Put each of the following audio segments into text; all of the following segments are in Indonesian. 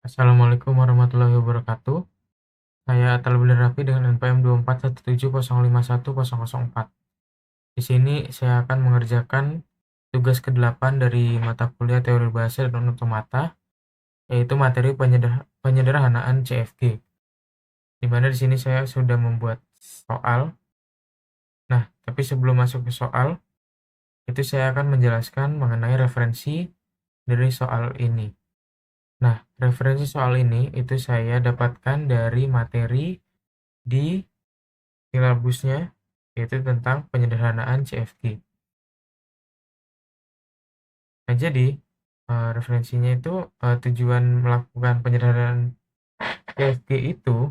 Assalamualaikum warahmatullahi wabarakatuh. Saya Talbil Raffi dengan NPM 2417051004. Di sini saya akan mengerjakan tugas ke-8 dari mata kuliah Teori Bahasa dan Otomata, yaitu materi penyederhanaan CFG. Di mana di sini saya sudah membuat soal. Nah, tapi sebelum masuk ke soal, itu saya akan menjelaskan mengenai referensi dari soal ini. Nah, referensi soal ini itu saya dapatkan dari materi di silabusnya, yaitu tentang penyederhanaan CFG. Nah, jadi referensinya itu tujuan melakukan penyederhanaan CFG itu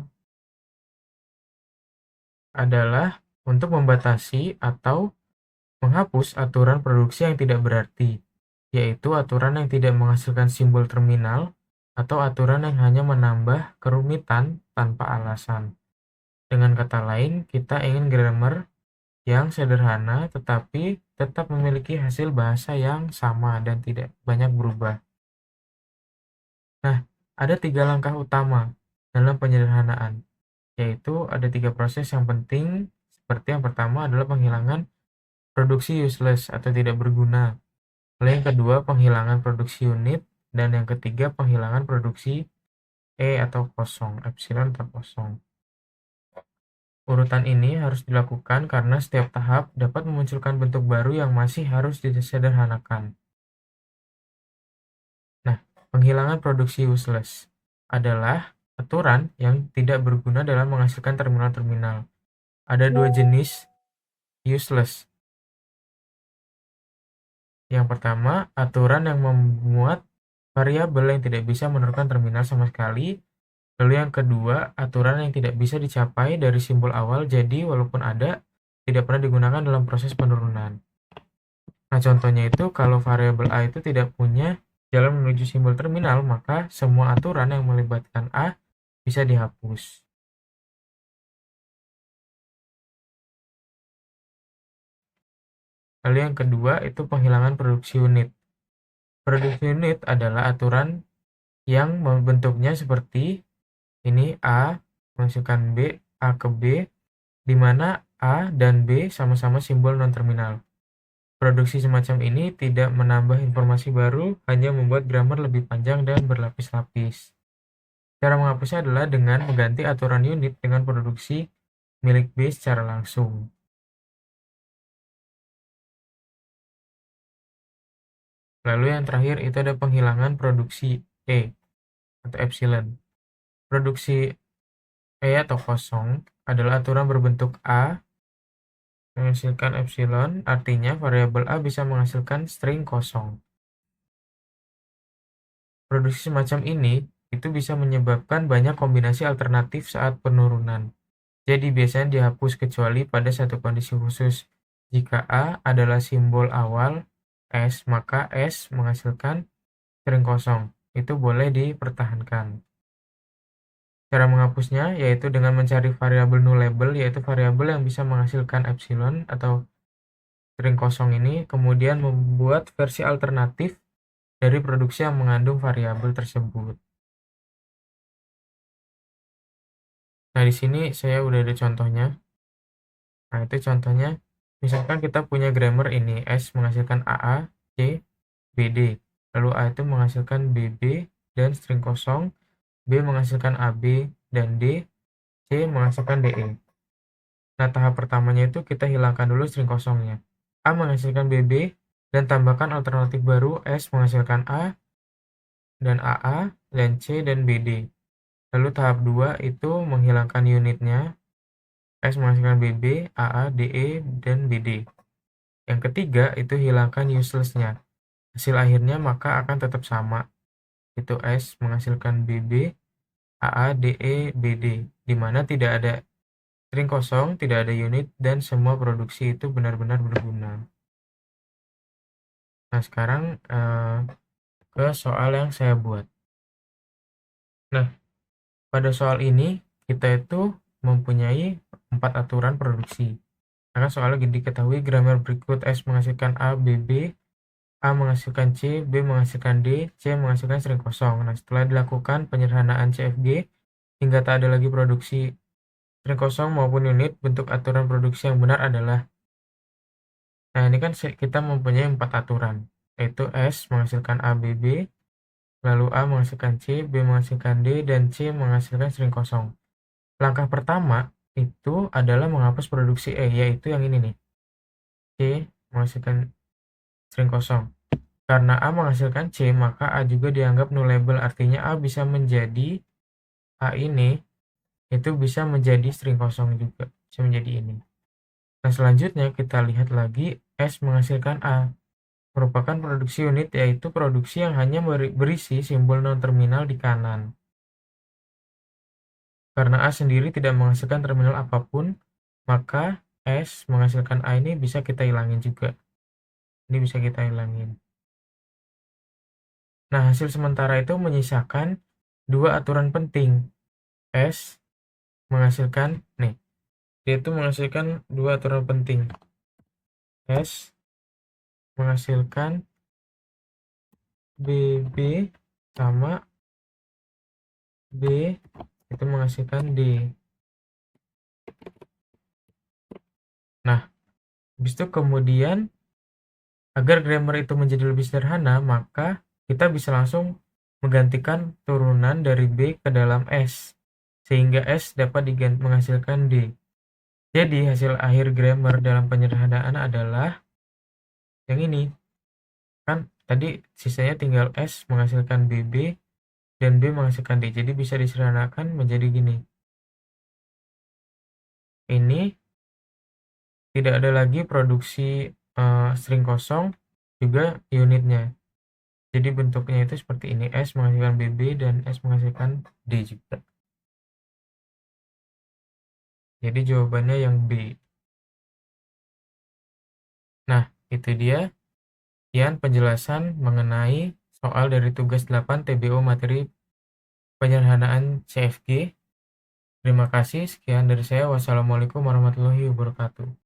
adalah untuk membatasi atau menghapus aturan produksi yang tidak berarti, yaitu aturan yang tidak menghasilkan simbol terminal atau aturan yang hanya menambah kerumitan tanpa alasan. Dengan kata lain, kita ingin grammar yang sederhana tetapi tetap memiliki hasil bahasa yang sama dan tidak banyak berubah. Nah, ada 3 langkah utama dalam penyederhanaan, yaitu ada 3 proses yang penting, seperti yang pertama adalah penghilangan produksi useless atau tidak berguna, lalu yang kedua penghilangan produksi unit, dan yang ketiga penghilangan produksi atau kosong, epsilon atau kosong. Urutan ini harus dilakukan karena setiap tahap dapat memunculkan bentuk baru yang masih harus disederhanakan. Nah, penghilangan produksi useless adalah aturan yang tidak berguna dalam menghasilkan terminal-terminal. Ada 2 jenis useless. Yang pertama, aturan yang memuat variabel yang tidak bisa menentukan terminal sama sekali. Lalu yang kedua, aturan yang tidak bisa dicapai dari simbol awal, jadi walaupun ada, tidak pernah digunakan dalam proses penurunan. Nah, contohnya itu kalau variabel A itu tidak punya jalan menuju simbol terminal, maka semua aturan yang melibatkan A bisa dihapus. Lalu yang kedua itu penghilangan produksi unit. Produksi unit adalah aturan yang bentuknya seperti ini, A menghasilkan B, A ke B, di mana A dan B sama-sama simbol non-terminal. Produksi semacam ini tidak menambah informasi baru, hanya membuat grammar lebih panjang dan berlapis-lapis. Cara menghapusnya adalah dengan mengganti aturan unit dengan produksi milik B secara langsung. Lalu yang terakhir itu ada penghilangan produksi atau epsilon. Produksi atau kosong adalah aturan berbentuk A menghasilkan epsilon, artinya variabel A bisa menghasilkan string kosong. Produksi semacam ini itu bisa menyebabkan banyak kombinasi alternatif saat penurunan. Jadi biasanya dihapus kecuali pada satu kondisi khusus. Jika A adalah simbol awal S, maka S menghasilkan string kosong. Itu boleh dipertahankan. Cara menghapusnya yaitu dengan mencari variabel nullable, yaitu variabel yang bisa menghasilkan epsilon atau string kosong ini, kemudian membuat versi alternatif dari produksi yang mengandung variabel tersebut. Nah, di sini saya udah ada contohnya. Nah, itu contohnya, misalkan kita punya grammar ini, S menghasilkan AA, C, BD. Lalu A itu menghasilkan BB dan string kosong, B menghasilkan AB dan D, C menghasilkan DE. Nah, tahap pertamanya itu kita hilangkan dulu string kosongnya. A menghasilkan BB dan tambahkan alternatif baru S menghasilkan A dan AA dan C dan BD. Lalu tahap 2 itu menghilangkan unitnya, S menghasilkan BB, AA, DE, dan BD. Yang ketiga itu hilangkan useless-nya. Hasil akhirnya maka akan tetap sama. Itu S menghasilkan BB, AA, DE, BD. Di mana tidak ada string kosong, tidak ada unit, dan semua produksi itu benar-benar berguna. Nah, sekarang ke soal yang saya buat. Nah, pada soal ini kita itu mempunyai 4 aturan produksi. Maka soalnya diketahui grammar berikut S menghasilkan A, B, B, A menghasilkan C, B menghasilkan D, C menghasilkan string kosong. Nah, setelah dilakukan penyederhanaan CFG hingga tak ada lagi produksi string kosong maupun unit, bentuk aturan produksi yang benar adalah. Nah, ini kan kita mempunyai 4 aturan, yaitu S menghasilkan A, B, B, lalu A menghasilkan C, B menghasilkan D, dan C menghasilkan string kosong. Langkah pertama itu adalah menghapus produksi E, yaitu yang ini nih. C menghasilkan string kosong. Karena A menghasilkan C, maka A juga dianggap nullable, artinya A bisa menjadi, A ini itu bisa menjadi string kosong juga, bisa menjadi ini. Nah, selanjutnya kita lihat lagi S menghasilkan A, merupakan produksi unit, yaitu produksi yang hanya berisi simbol non-terminal di kanan. Karena A sendiri tidak menghasilkan terminal apapun, maka S menghasilkan A ini bisa kita hilangin juga. Ini bisa kita hilangin. Nah, hasil sementara itu menyisakan dua aturan penting. S menghasilkan, nih, dia itu menghasilkan dua aturan penting. S menghasilkan BB sama B itu menghasilkan D. Nah, habis itu kemudian agar grammar itu menjadi lebih sederhana, maka kita bisa langsung menggantikan turunan dari B ke dalam S, sehingga S dapat menghasilkan D. Jadi hasil akhir grammar dalam penyederhanaan adalah yang ini. Kan tadi sisanya tinggal S menghasilkan BB dan B menghasilkan D. Jadi bisa disederhanakan menjadi gini. Ini tidak ada lagi produksi string kosong, juga unitnya. Jadi bentuknya itu seperti ini, S menghasilkan BB dan S menghasilkan D juga. Jadi jawabannya yang B. Nah, itu dia sekian penjelasan mengenai soal dari tugas 8 TBO materi penyederhanaan CFG. Terima kasih, sekian dari saya. Wassalamualaikum warahmatullahi wabarakatuh.